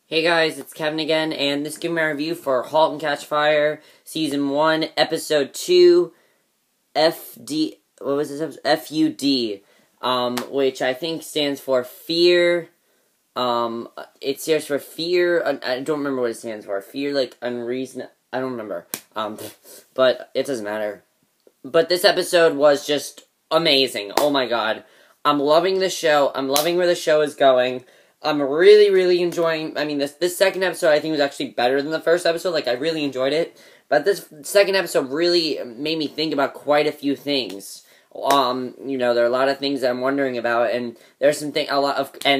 Hey guys, it's Kevin again, and this is giving my review for Halt and Catch Fire, Season 1, Episode 2, FD, what was this episode? FUD, which I think stands for Fear, it stands for Fear, I don't remember what it stands for, Fear, like, unreason, I don't remember, but it doesn't matter. But this episode was just amazing, oh my god. I'm loving the show, I'm loving where the show is going. I'm really enjoying, this second episode I think was actually better than the first episode, like, I really enjoyed it, but this second episode really made me think about quite a few things. There are a lot of things that I'm wondering about, and there's and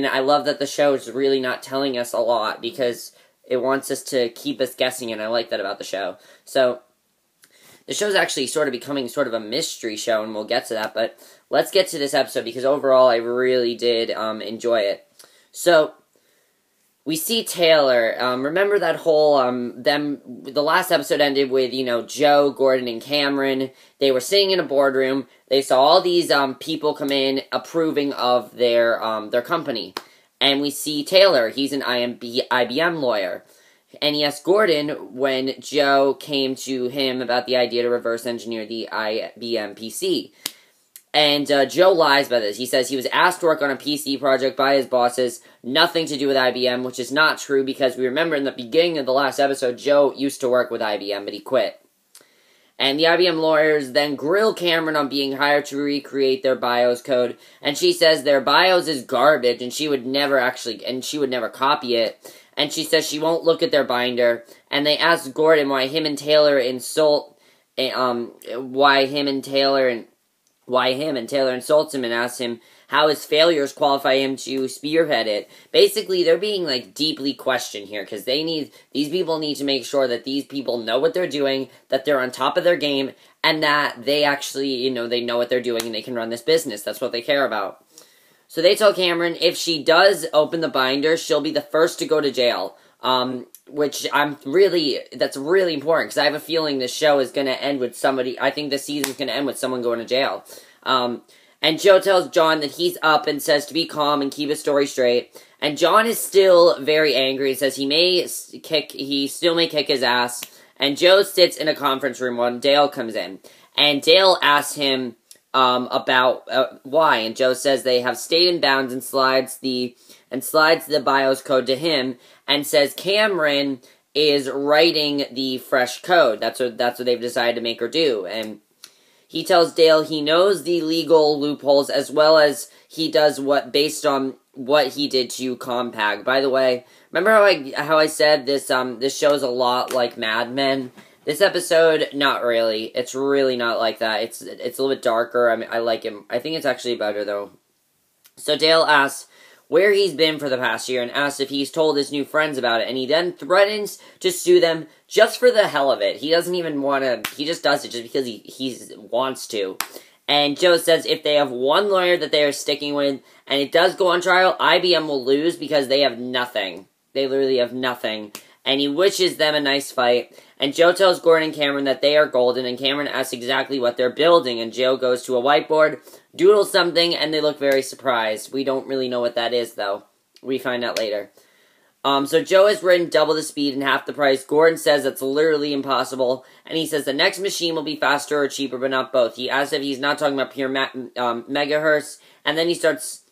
I love that the show is really not telling us a lot, because it wants us to keep us guessing, and I like that about the show. So, the show's actually sort of becoming sort of a mystery show, and we'll get to that, but let's get to this episode, because overall I really did enjoy it. So, we see Taylor, remember that whole, the last episode ended with, Joe, Gordan, and Cameron. They were sitting in a boardroom. They saw all these, people come in approving of their company. And we see Taylor, he's an IBM lawyer. And he asked Gordan when Joe came to him about the idea to reverse engineer the IBM PC. And Joe lies about this. He says he was asked to work on a PC project by his bosses, nothing to do with IBM, which is not true because we remember in the beginning of the last episode, Joe used to work with IBM, but he quit. And the IBM lawyers then grill Cameron on being hired to recreate their BIOS code, and she says their BIOS is garbage, and she would never copy it. And she says she won't look at their binder, and they ask Gordan why him and Taylor insults him and asks him how his failures qualify him to spearhead it. Basically, they're being, deeply questioned here, because these people need to make sure that these people know what they're doing, that they're on top of their game, and that they actually, they know what they're doing and they can run this business. That's what they care about. So they tell Cameron if she does open the binder, she'll be the first to go to jail. Which that's really important, because I have a feeling this show is going to end with I think this season is going to end with someone going to jail. And Joe tells John that he's up and says to be calm and keep his story straight. And John is still very angry and says he still may kick his ass. And Joe sits in a conference room when Dale comes in. And Dale asks him, about why, and Joe says they have stayed in bounds and slides the BIOS code to him, and says Cameron is writing the fresh code. That's what they've decided to make her do, and he tells Dale he knows the legal loopholes as well as he does based on what he did to Compag. By the way, remember how I said this show is a lot like Mad Men? This episode, not really. It's really not like that. It's a little bit darker. I like him. I think it's actually better, though. So Dale asks where he's been for the past year and asks if he's told his new friends about it. And he then threatens to sue them just for the hell of it. He doesn't even want to. He just does it just because he wants to. And Joe says if they have one lawyer that they are sticking with, and it does go on trial, IBM will lose because they have nothing. They literally have nothing. And he wishes them a nice fight. And Joe tells Gordan and Cameron that they are golden, and Cameron asks exactly what they're building, and Joe goes to a whiteboard, doodles something, and they look very surprised. We don't really know what that is, though. We find out later. So Joe has written double the speed and half the price. Gordan says that's literally impossible, and he says the next machine will be faster or cheaper, but not both. He asks if he's not talking about pure megahertz, and then he starts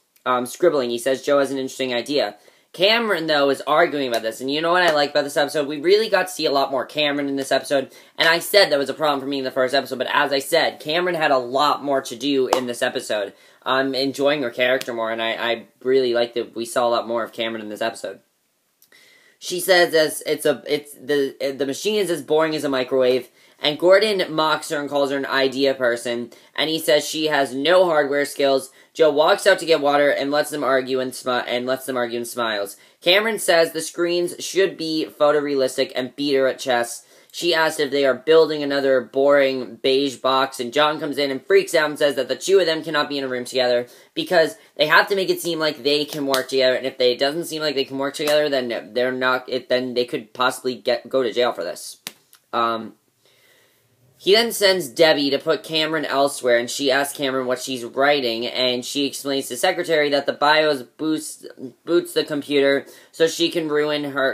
scribbling. He says Joe has an interesting idea. Cameron, though, is arguing about this, and you know what I like about this episode? We really got to see a lot more Cameron in this episode, and I said that was a problem for me in the first episode, but as I said, Cameron had a lot more to do in this episode. I'm enjoying her character more, and I really like that we saw a lot more of Cameron in this episode. She says the machine is as boring as a microwave, and Gordan mocks her and calls her an idea person, and he says she has no hardware skills. Joe walks out to get water and lets them argue and smiles. Cameron says the screens should be photorealistic and beat her at chess. She asks if they are building another boring beige box, and John comes in and freaks out and says that the two of them cannot be in a room together because they have to make it seem like they can work together, and if it doesn't seem like they can work together, then then they could possibly go to jail for this. He then sends Debbie to put Cameron elsewhere, and she asks Cameron what she's writing, and she explains to the secretary that the BIOS boots the computer so she can run her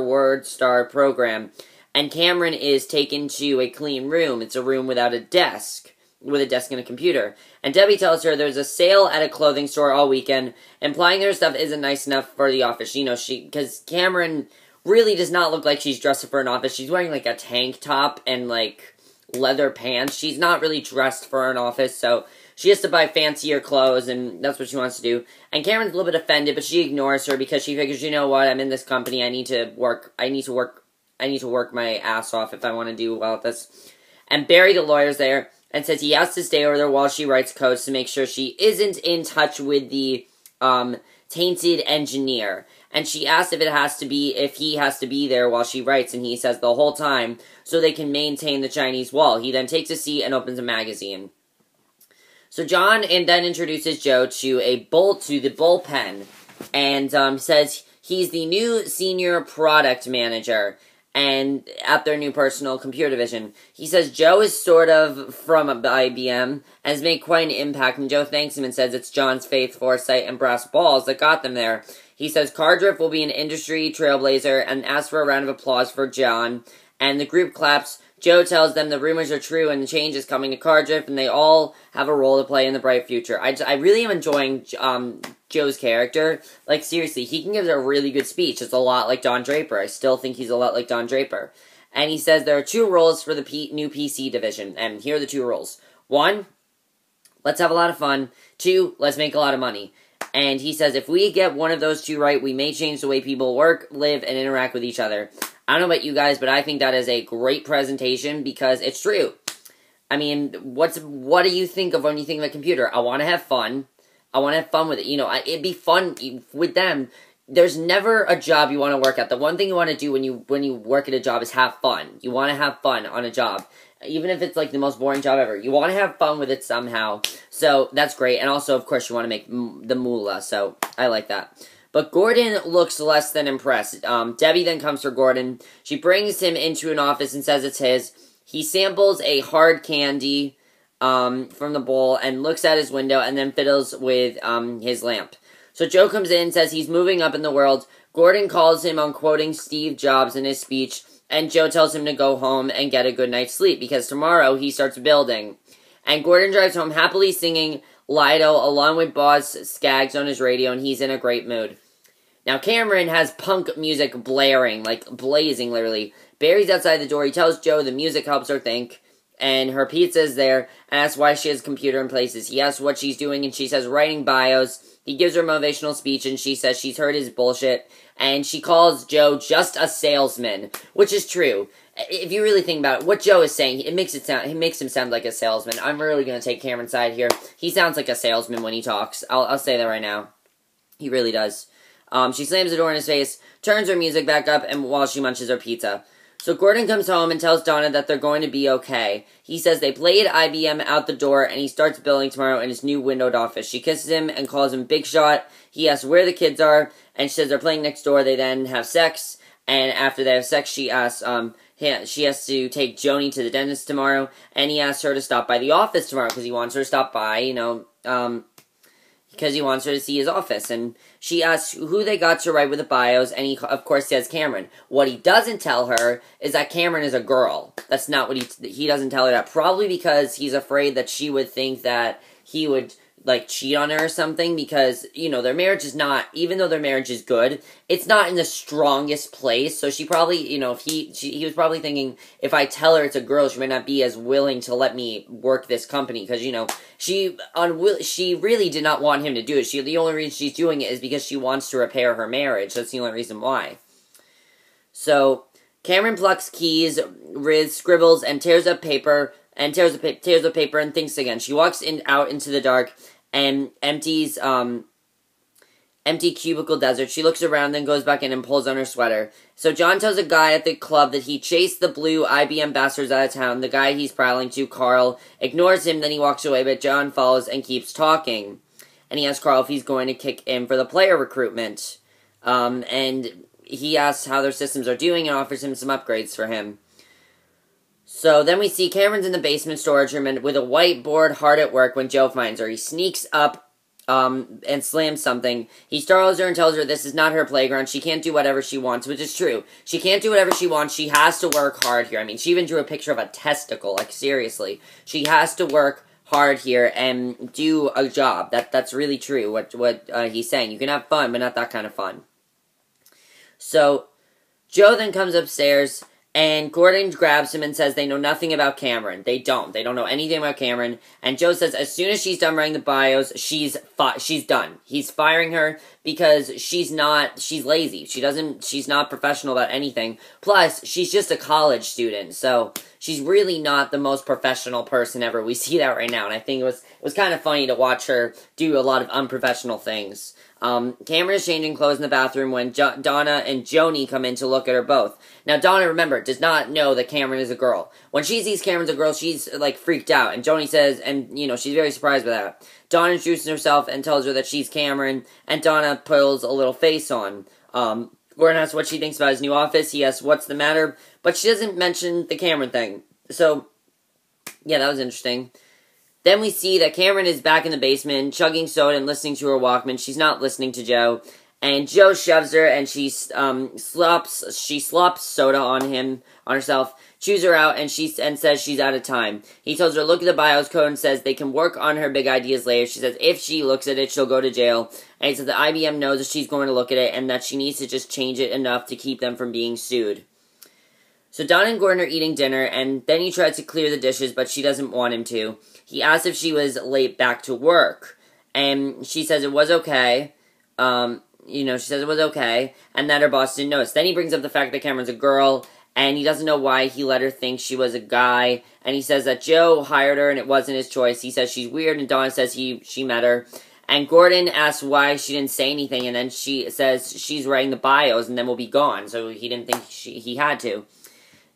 WordStar program. And Cameron is taken to a clean room. It's a room without a desk, with a desk and a computer. And Debbie tells her there's a sale at a clothing store all weekend, implying their stuff isn't nice enough for the office. Because Cameron really does not look like she's dressed for an office. She's wearing, like, a tank top and, like, leather pants. She's not really dressed for an office, so she has to buy fancier clothes, and that's what she wants to do. And Cameron's a little bit offended, but she ignores her because she figures, you know what, I'm in this company, I need to work my ass off if I want to do well at this. And Barry, the lawyer's there, and says he has to stay over there while she writes codes to make sure she isn't in touch with the, tainted engineer. And she asks if he has to be there while she writes, and he says the whole time, so they can maintain the Chinese wall. He then takes a seat and opens a magazine. So John then introduces Joe to the bullpen, and says he's the new senior product manager, and at their new personal computer division. He says Joe is sort of from IBM and has made quite an impact, and Joe thanks him and says it's John's faith, foresight, and brass balls that got them there. He says Cardriff will be an industry trailblazer and asks for a round of applause for John, and the group claps. Joe tells them the rumors are true and the change is coming to Cardriff, and they all have a role to play in the bright future. I really am enjoying Joe's character. Like, seriously, he can give a really good speech. It's a lot like Don Draper. I still think he's a lot like Don Draper. And he says there are 2 roles for the new PC division, and here are the 2 roles. 1, let's have a lot of fun. 2, let's make a lot of money. And he says if we get one of those 2 right, we may change the way people work, live, and interact with each other. I don't know about you guys, but I think that is a great presentation because it's true. I mean, what do you think of when you think of a computer? I want to have fun. I want to have fun with it. You know, it'd be fun with them. There's never a job you want to work at. The one thing you want to do when you work at a job is have fun. You want to have fun on a job. Even if it's like the most boring job ever. You want to have fun with it somehow. So that's great. And also, of course, you want to make the moolah. So I like that. But Gordan looks less than impressed. Debbie then comes for Gordan. She brings him into an office and says it's his. He samples a hard candy from the bowl and looks at his window and then fiddles with his lamp. So Joe comes in and says he's moving up in the world. Gordan calls him on quoting Steve Jobs in his speech, and Joe tells him to go home and get a good night's sleep because tomorrow he starts building. And Gordan drives home happily singing Lido along with Boz Skaggs on his radio, and he's in a great mood. Now, Cameron has punk music blaring, like blazing, literally. Barry's outside the door. He tells Joe the music helps her think, and her pizza is there, and asks why she has a computer in places. He asks what she's doing, and she says writing bios. He gives her a motivational speech, and she says she's heard his bullshit, and she calls Joe just a salesman, which is true. If you really think about it, what Joe is saying, it makes him sound like a salesman. I'm really going to take Cameron's side here. He sounds like a salesman when he talks. I'll say that right now. He really does. She slams the door in his face, turns her music back up, and while she munches her pizza. So Gordan comes home and tells Donna that they're going to be okay. He says they played IBM out the door, and he starts building tomorrow in his new windowed office. She kisses him and calls him Big Shot. He asks where the kids are, and she says they're playing next door. They then have sex, and after they have sex, she asks, she has to take Joni to the dentist tomorrow, and he asks her to stop by the office tomorrow, because he wants her to stop by, because he wants her to see his office. And she asks who they got to write with the bios, and he, of course, says Cameron. What he doesn't tell her is that Cameron is a girl. That's not what he doesn't tell her that. Probably because he's afraid that she would think that he would, like, cheat on her or something, because, their marriage is not, even though their marriage is good, it's not in the strongest place. So she probably, he was probably thinking, if I tell her it's a girl, she might not be as willing to let me work this company, because, she really did not want him to do it. The only reason she's doing it is because she wants to repair her marriage. That's the only reason why. So, Cameron plucks keys, Riz scribbles, and tears up paper, and tears the paper and thinks again. She walks out into the dark and empties empty cubicle desert. She looks around, then goes back in and pulls on her sweater. So John tells a guy at the club that he chased the blue IBM bastards out of town. The guy he's prowling to, Carl, ignores him, then he walks away, but John follows and keeps talking. And he asks Carl if he's going to kick in for the player recruitment. And he asks how their systems are doing and offers him some upgrades for him. So then we see Cameron's in the basement storage room and with a whiteboard hard at work when Joe finds her. He sneaks up and slams something. He startles her and tells her this is not her playground. She can't do whatever she wants, which is true. She can't do whatever she wants. She has to work hard here. I mean, she even drew a picture of a testicle. Like, seriously. She has to work hard here and do a job. That's really true, what he's saying. You can have fun, but not that kind of fun. So, Joe then comes upstairs, and Gordan grabs him and says they know nothing about Cameron. They don't. They don't know anything about Cameron. And Joe says as soon as she's done writing the bios, she's done. He's firing her because she's lazy. She's not professional about anything. Plus, she's just a college student. So, she's really not the most professional person ever. We see that right now. And I think it was kind of funny to watch her do a lot of unprofessional things. Cameron is changing clothes in the bathroom when Donna and Joni come in to look at her both. Now, Donna, remember, does not know that Cameron is a girl. When she sees Cameron's a girl, she's, like, freaked out. And Joni says, and, you know, she's very surprised by that. Donna introduces herself and tells her that she's Cameron, and Donna pulls a little face on. Gordan asks what she thinks about his new office. He asks what's the matter, but she doesn't mention the Cameron thing. So, yeah, that was interesting. Then we see that Cameron is back in the basement, chugging soda and listening to her Walkman. She's not listening to Joe. And Joe shoves her, and she slops soda on herself, chews her out, and says she's out of time. He tells her, look at the bios code, and says they can work on her big ideas later. She says if she looks at it, she'll go to jail. And he says the IBM knows that she's going to look at it, and that she needs to just change it enough to keep them from being sued. So Don and Gordan are eating dinner, and then he tries to clear the dishes, but she doesn't want him to. He asks if she was late back to work, and she says it was okay. She says it was okay, and that her boss didn't notice. Then he brings up the fact that Cameron's a girl, and he doesn't know why he let her think she was a guy, and he says that Joe hired her, and it wasn't his choice. He says she's weird, and Donna says she met her. And Gordan asks why she didn't say anything, and then she says she's writing the bios, and then we'll be gone, so he didn't think he had to.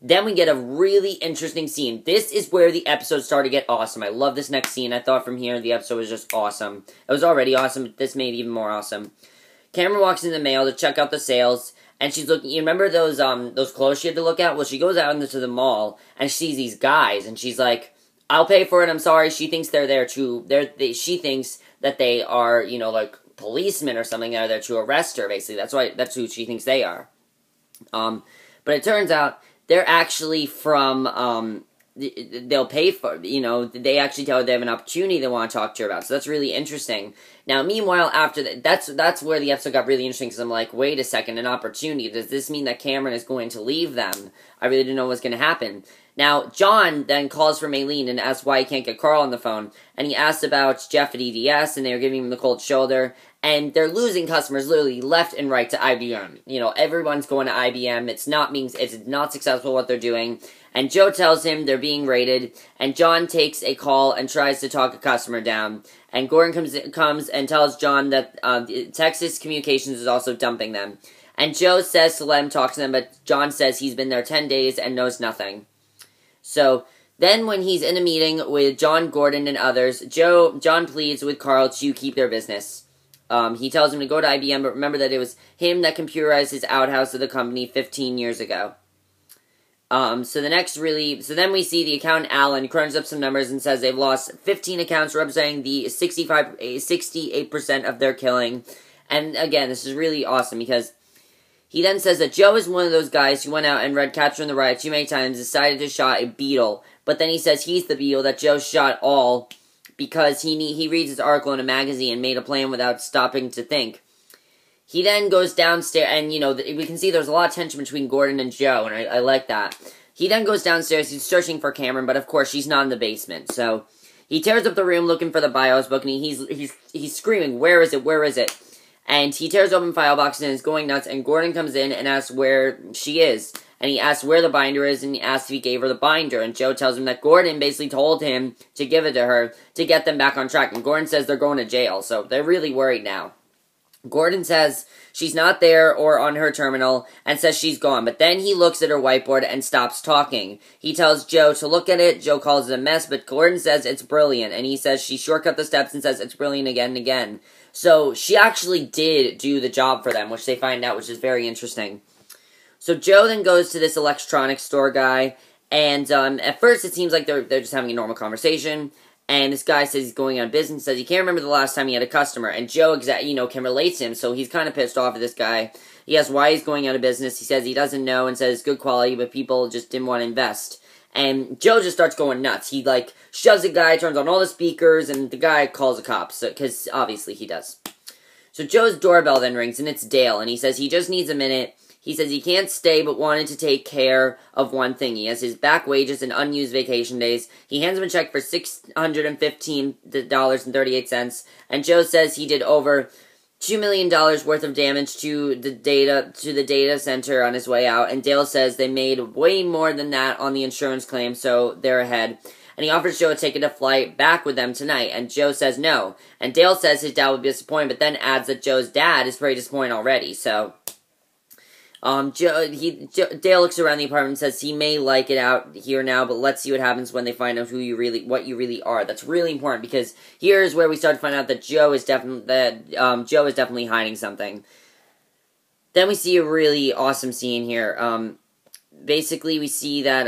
Then we get a really interesting scene. This is where the episode started to get awesome. I love this next scene. I thought from here the episode was just awesome. It was already awesome, but this made it even more awesome. Cameron walks in the mail to check out the sales, and she's looking. You remember those clothes she had to look at? Well, she goes out into the mall and she sees these guys, and she's like, "I'll pay for it. I'm sorry." She thinks they're there to. She thinks that they are, like policemen or something. They're there to arrest her. Basically, that's who she thinks they are. But it turns out they're actually from, they'll pay for, they actually tell her they have an opportunity they want to talk to her about. So that's really interesting. Now, meanwhile, after that, that's where the episode got really interesting, because I'm like, wait a second, an opportunity. Does this mean that Cameron is going to leave them? I really didn't know what was going to happen. Now, John then calls for Maylene and asks why he can't get Carl on the phone. And he asks about Jeff at EDS, and they were giving him the cold shoulder. And they're losing customers literally left and right to IBM. Everyone's going to IBM. It's not successful what they're doing. And Joe tells him they're being raided. And John takes a call and tries to talk a customer down. And Gordan comes and tells John that Texas Communications is also dumping them. And Joe says to let him talk to them, but John says he's been there 10 days and knows nothing. So then when he's in a meeting with John, Gordan, and others, John pleads with Carl to keep their business. He tells him to go to IBM, but remember that it was him that computerized his outhouse of the company 15 years ago. So then we see the accountant Alan crunches up some numbers and says they've lost 15 accounts representing the 68% of their killing. And again, this is really awesome because he then says that Joe is one of those guys who went out and read Capture in the Riot too many times, decided to shot a beetle. But then he says he's the beetle, that Joe shot all because he reads his article in a magazine and made a plan without stopping to think. He then goes downstairs, and, we can see there's a lot of tension between Gordan and Joe, and I like that. He then goes downstairs, he's searching for Cameron, but of course she's not in the basement, so he tears up the room looking for the BIOS book, and he's screaming, where is it, where is it? And he tears open file boxes and is going nuts, and Gordan comes in and asks where she is. And he asks where the binder is, and he asks if he gave her the binder. And Joe tells him that Gordan basically told him to give it to her to get them back on track. And Gordan says they're going to jail, so they're really worried now. Gordan says she's not there or on her terminal, and says she's gone. But then he looks at her whiteboard and stops talking. He tells Joe to look at it. Joe calls it a mess, but Gordan says it's brilliant. And he says she shortcut the steps and says it's brilliant again and again. So she actually did do the job for them, which they find out, which is very interesting. So Joe then goes to this electronics store guy, And at first it seems like they're just having a normal conversation. And this guy says he's going out of business, says he can't remember the last time he had a customer. And Joe, can relate to him, so he's kind of pissed off at this guy. He asks why he's going out of business. He says he doesn't know and says good quality, but people just didn't want to invest. And Joe just starts going nuts. He, shoves a guy, turns on all the speakers, and the guy calls the cops, because obviously he does. So Joe's doorbell then rings, and it's Dale, and he says he just needs a minute. He says he can't stay, but wanted to take care of one thing. He has his back wages and unused vacation days. He hands him a check for $615.38, and Joe says he did over $2 million worth of damage to the data center on his way out, and Dale says they made way more than that on the insurance claim, so they're ahead. And he offers Joe a ticket to fly back with them tonight, and Joe says no. And Dale says his dad would be disappointed, but then adds that Joe's dad is pretty disappointed already, so... Dale looks around the apartment and says he may like it out here now, but let's see what happens when they find out what you really are. That's really important, because here's where we start to find out that Joe is definitely hiding something. Then we see a really awesome scene here. Basically, we see that,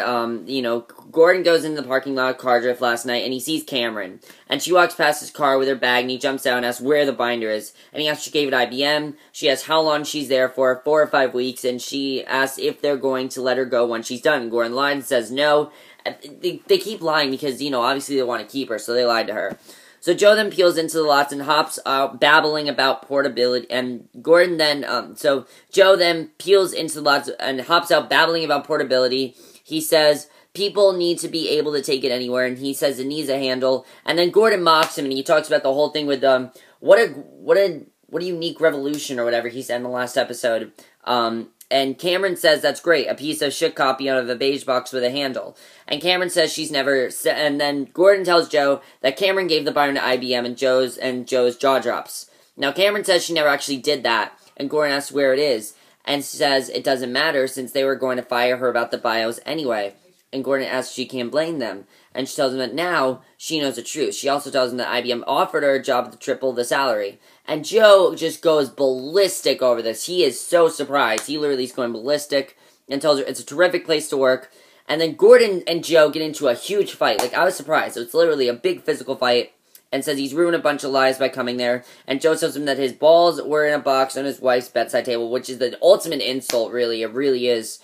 Gordan goes into the parking lot of Car Drift last night, and he sees Cameron. And she walks past his car with her bag, and he jumps out and asks where the binder is. And he asks if she gave it IBM. She asks how long she's there for, 4 or 5 weeks, and she asks if they're going to let her go when she's done. And Gordan lied and says no. They keep lying because, obviously they want to keep her, so they lied to her. So Joe then peels into the lots and hops out, babbling about portability, and Gordan then, so Joe then peels into the lots and hops out, babbling about portability. He says people need to be able to take it anywhere, and he says it needs a handle, and then Gordan mocks him, and he talks about the whole thing with, what a unique revolution, or whatever he said in the last episode, and Cameron says that's great, a piece of shit copy out of a beige box with a handle. And Cameron says she's never... And then Gordan tells Joe that Cameron gave the binder to IBM, and Joe's jaw drops. Now, Cameron says she never actually did that, and Gordan asks where it is, and says it doesn't matter since they were going to fire her about the bios anyway. And Gordan asks if she can't blame them, and she tells him that now she knows the truth. She also tells him that IBM offered her a job to triple the salary. And Joe just goes ballistic over this. He is so surprised. He literally is going ballistic and tells her it's a terrific place to work. And then Gordan and Joe get into a huge fight. I was surprised. So it's literally a big physical fight. And says he's ruined a bunch of lives by coming there. And Joe tells him that his balls were in a box on his wife's bedside table, which is the ultimate insult, really. It really is.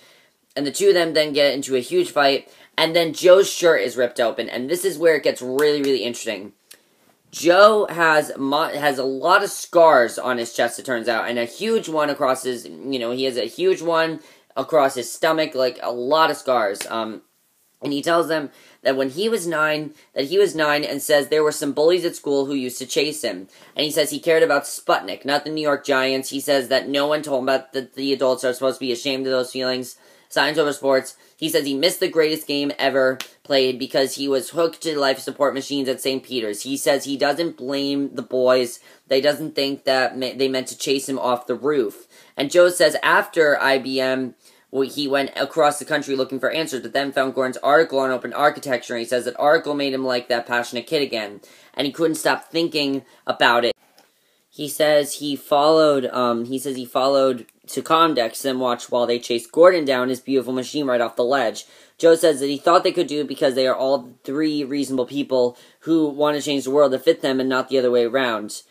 And the two of them then get into a huge fight. And then Joe's shirt is ripped open. And this is where it gets really, really interesting. Joe has a lot of scars on his chest, it turns out. And a huge one across his, he has a huge one across his stomach, a lot of scars. And he tells them that when he was 9, and says there were some bullies at school who used to chase him. And he says he cared about Sputnik, not the New York Giants. He says that no one told him about that the adults are supposed to be ashamed of those feelings. Science over sports. He says he missed the greatest game ever played because he was hooked to life support machines at St. Peter's. He says he doesn't blame the boys. They doesn't think that they meant to chase him off the roof. And Joe says after IBM, he went across the country looking for answers, but then found Gordan's article on open architecture, and he says that article made him like that passionate kid again, and he couldn't stop thinking about it. He says he followed to Comdex and watched while they chased Gordan down his beautiful machine right off the ledge. Joe says that he thought they could do it because they are all 3 reasonable people who want to change the world to fit them and not the other way around.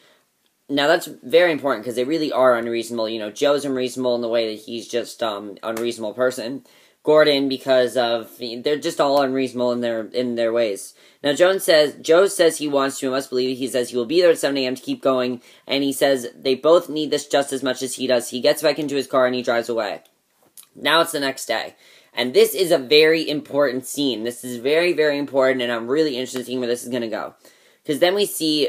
Now, that's very important because they really are unreasonable. Joe's unreasonable in the way that he's just unreasonable person. Gordan, because of they're just all unreasonable in their ways. Now, Joe says he wants to and must believe it. He says he will be there at 7 a.m. to keep going, and he says they both need this just as much as he does. He gets back into his car and he drives away. Now it's the next day, and this is a very important scene. This is very, very important, and I'm really interested in seeing where this is going to go. Because then we see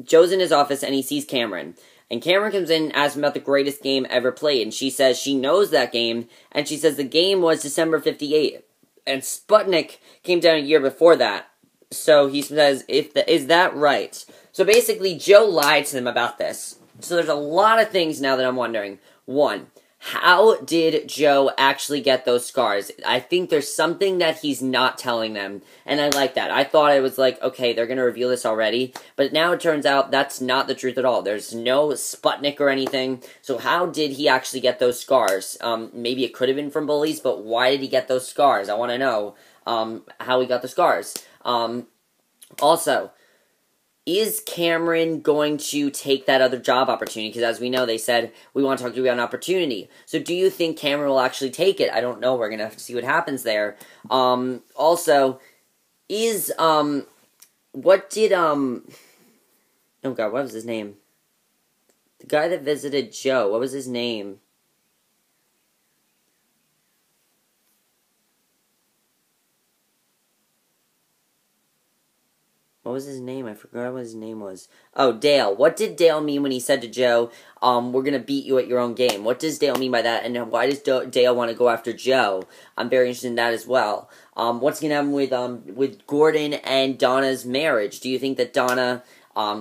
Joe's in his office and he sees Cameron. And Cameron comes in and asks him about the greatest game ever played. And she says she knows that game. And she says the game was December 58. And Sputnik came down a year before that. So he says, is that right? So basically, Joe lied to them about this. So there's a lot of things now that I'm wondering. 1, How did Joe actually get those scars? I think there's something that he's not telling them, and I like that. I thought it was like, okay, they're going to reveal this already, but now it turns out that's not the truth at all. There's no Sputnik or anything, so how did he actually get those scars? Maybe it could have been from bullies, but why did he get those scars? I want to know how he got the scars. Also, is Cameron going to take that other job opportunity? Because as we know, they said, we want to talk to you about an opportunity. So do you think Cameron will actually take it? I don't know. We're going to have to see what happens there. Also, is, what did, oh God, what was his name? The guy that visited Joe, what was his name? What was his name? I forgot what his name was. Oh, Dale. What did Dale mean when he said to Joe, we're going to beat you at your own game? What does Dale mean by that? And why does Dale want to go after Joe? I'm very interested in that as well. What's going to happen with Gordan and Donna's marriage? Do you think that Donna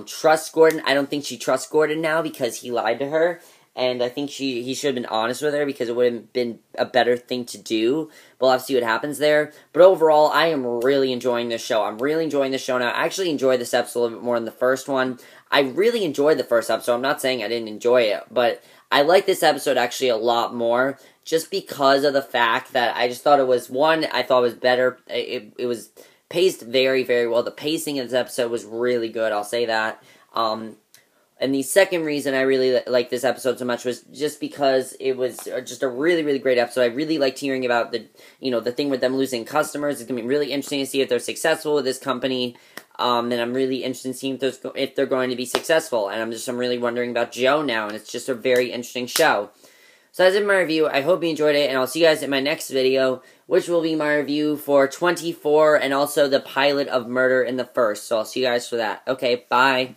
trusts Gordan? I don't think she trusts Gordan now because he lied to her. And I think he should have been honest with her because it would have been a better thing to do. We'll have to see what happens there. But overall, I am really enjoying this show. I'm really enjoying this show now. I actually enjoyed this episode a little bit more than the first one. I really enjoyed the first episode. I'm not saying I didn't enjoy it. But I like this episode actually a lot more. Just because of the fact that I just thought it was, one, I thought it was better. It was paced very, very well. The pacing of this episode was really good. I'll say that. And the second reason I really liked this episode so much was just because it was just a really, really great episode. I really liked hearing about the thing with them losing customers. It's going to be really interesting to see if they're successful with this company. And I'm really interested in seeing if they're going to be successful. And I'm really wondering about Joe now. And it's just a very interesting show. So that's it for my review. I hope you enjoyed it. And I'll see you guys in my next video, which will be my review for 24 and also the pilot of Murder in the First. So I'll see you guys for that. Okay, bye.